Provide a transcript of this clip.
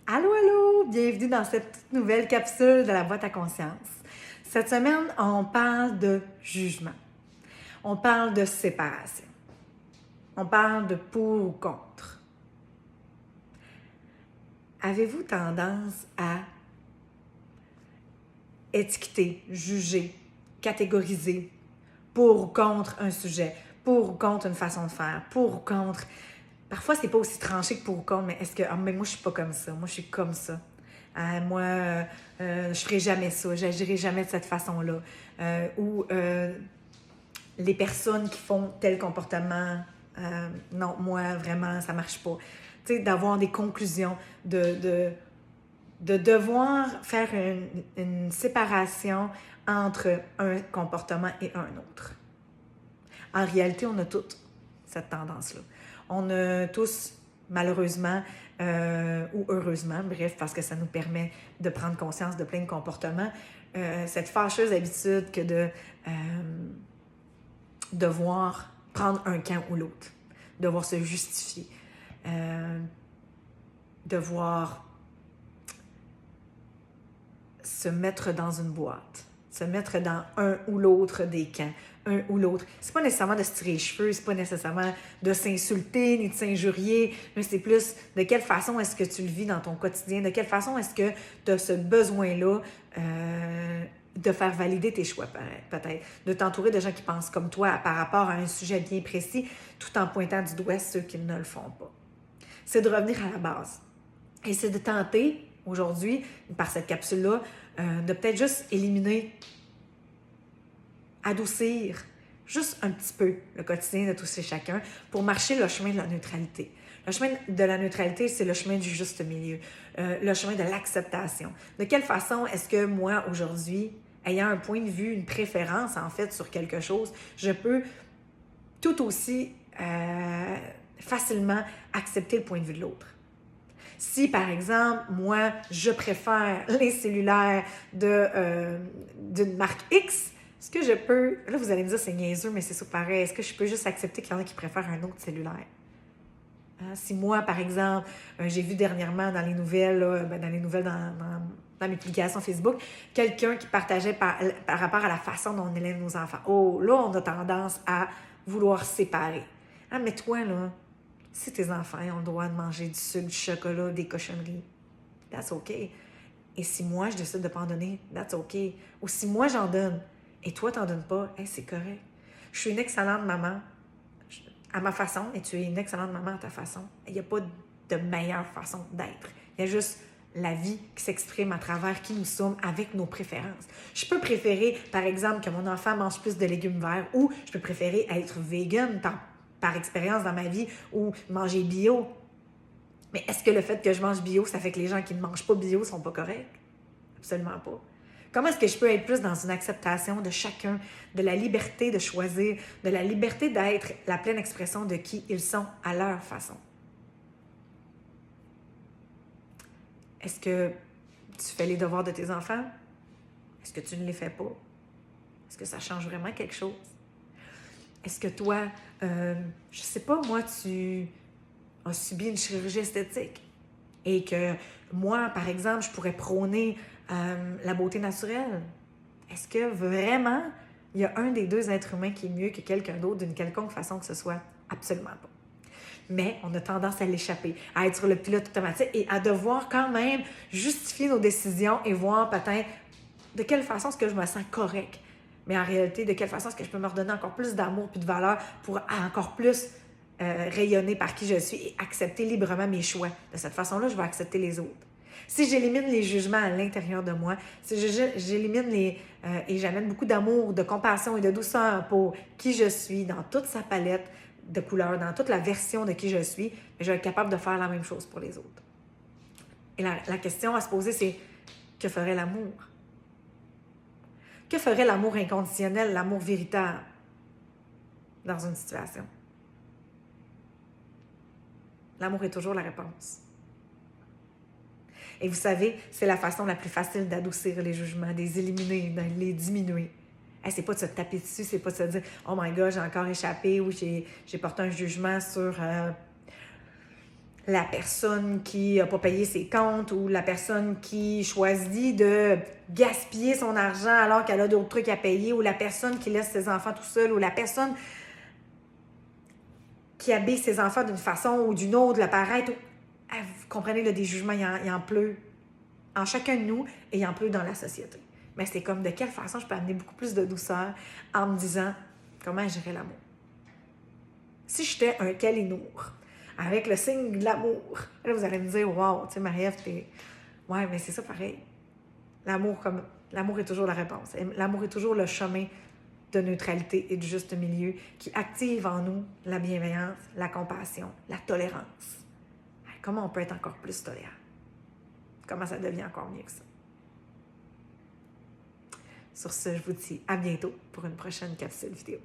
Allô, allô! Bienvenue dans cette toute nouvelle capsule de la boîte à conscience. Cette semaine, on parle de jugement. On parle de séparation. On parle de pour ou contre. Avez-vous tendance à étiqueter, juger, catégoriser pour ou contre un sujet, pour ou contre une façon de faire, pour ou contre... Parfois, c'est pas aussi tranché que pour ou contre, mais est-ce que mais moi, je suis pas comme ça, moi, je suis comme ça. Je ferai jamais ça, j'agirai jamais de cette façon-là. Les personnes qui font tel comportement, non, moi, vraiment, ça marche pas. Tu sais, d'avoir des conclusions, de devoir faire une séparation entre un comportement et un autre. En réalité, on a toutes cette tendance-là. On a tous, malheureusement ou heureusement, bref, parce que ça nous permet de prendre conscience de plein de comportements, cette fâcheuse habitude que de devoir prendre un camp ou l'autre, devoir se justifier, devoir se mettre dans une boîte, se mettre dans un ou l'autre des camps, un ou l'autre. C'est pas nécessairement de se tirer les cheveux, c'est pas nécessairement de s'insulter ni de s'injurier, mais c'est plus de quelle façon est-ce que tu le vis dans ton quotidien, de quelle façon est-ce que tu as ce besoin-là de faire valider tes choix, peut-être, de t'entourer de gens qui pensent comme toi par rapport à un sujet bien précis, tout en pointant du doigt ceux qui ne le font pas. C'est de revenir à la base. Et c'est de tenter, aujourd'hui, par cette capsule-là, de peut-être juste éliminer, adoucir juste un petit peu le quotidien de tous et chacun pour marcher le chemin de la neutralité. Le chemin de la neutralité, c'est le chemin du juste milieu, le chemin de l'acceptation. De quelle façon est-ce que moi, aujourd'hui, ayant un point de vue, une préférence, en fait, sur quelque chose, je peux tout aussi facilement accepter le point de vue de l'autre? Si, par exemple, moi, je préfère les cellulaires d'une marque X, est-ce que je peux... Là, vous allez me dire, c'est niaiseux, mais c'est ça pareil. Est-ce que je peux juste accepter qu'il y en a qui préfèrent un autre cellulaire? Si moi, par exemple, j'ai vu dernièrement dans les nouvelles, dans mes publications Facebook, quelqu'un qui partageait par rapport à la façon dont on élève nos enfants. Oh, là, on a tendance à vouloir séparer. Mais toi, là, si tes enfants ont le droit de manger du sucre, du chocolat, des cochonneries, that's OK. Et si moi, je décide de ne pas en donner, that's OK. Ou si moi, j'en donne et toi, tu n'en donnes pas, c'est correct. Je suis une excellente maman à ma façon et tu es une excellente maman à ta façon. Il n'y a pas de meilleure façon d'être. Il y a juste la vie qui s'exprime à travers qui nous sommes avec nos préférences. Je peux préférer, par exemple, que mon enfant mange plus de légumes verts ou je peux préférer être vegan par expérience dans ma vie ou manger bio. Mais est-ce que le fait que je mange bio, ça fait que les gens qui ne mangent pas bio ne sont pas corrects? Absolument pas. Comment est-ce que je peux être plus dans une acceptation de chacun, de la liberté de choisir, de la liberté d'être la pleine expression de qui ils sont à leur façon? Est-ce que tu fais les devoirs de tes enfants? Est-ce que tu ne les fais pas? Est-ce que ça change vraiment quelque chose? Est-ce que toi, je sais pas, moi, tu as subi une chirurgie esthétique et que moi, par exemple, je pourrais prôner la beauté naturelle? Est-ce que vraiment, il y a un des deux êtres humains qui est mieux que quelqu'un d'autre d'une quelconque façon que ce soit? Absolument pas. Mais on a tendance à l'échapper, à être sur le pilote automatique et à devoir quand même justifier nos décisions et voir peut-être de quelle façon est-ce que je me sens correct. Mais en réalité, de quelle façon est-ce que je peux me redonner encore plus d'amour et de valeur pour encore plus rayonner par qui je suis et accepter librement mes choix. De cette façon-là, je vais accepter les autres. Si j'élimine les jugements à l'intérieur de moi, si j'élimine et j'amène beaucoup d'amour, de compassion et de douceur pour qui je suis dans toute sa palette de couleurs, dans toute la version de qui je suis, je vais être capable de faire la même chose pour les autres. Et la question à se poser, c'est que ferait l'amour? Que ferait l'amour inconditionnel, l'amour véritable dans une situation? L'amour est toujours la réponse. Et vous savez, c'est la façon la plus facile d'adoucir les jugements, de les éliminer, de les diminuer. C'est pas de se taper dessus, c'est pas de se dire « Oh my God, j'ai encore échappé » ou j'ai porté un jugement sur la personne qui n'a pas payé ses comptes ou la personne qui choisit de gaspiller son argent alors qu'elle a d'autres trucs à payer ou la personne qui laisse ses enfants tout seuls ou la personne qui habille ses enfants d'une façon ou d'une autre, le paraître. Vous comprenez, là, des jugements, il en pleut en chacun de nous et il en pleut dans la société. Mais c'est comme de quelle façon je peux amener beaucoup plus de douceur en me disant comment gérer l'amour. Si j'étais un Kalinour, avec le signe de l'amour, là, vous allez me dire, wow, tu sais, Marie-Ève, t'es... Ouais, mais c'est ça pareil. L'amour est toujours la réponse. L'amour est toujours le chemin de neutralité et du juste milieu qui active en nous la bienveillance, la compassion, la tolérance. Comment on peut être encore plus tolérant? Comment ça devient encore mieux que ça? Sur ce, je vous dis à bientôt pour une prochaine capsule vidéo.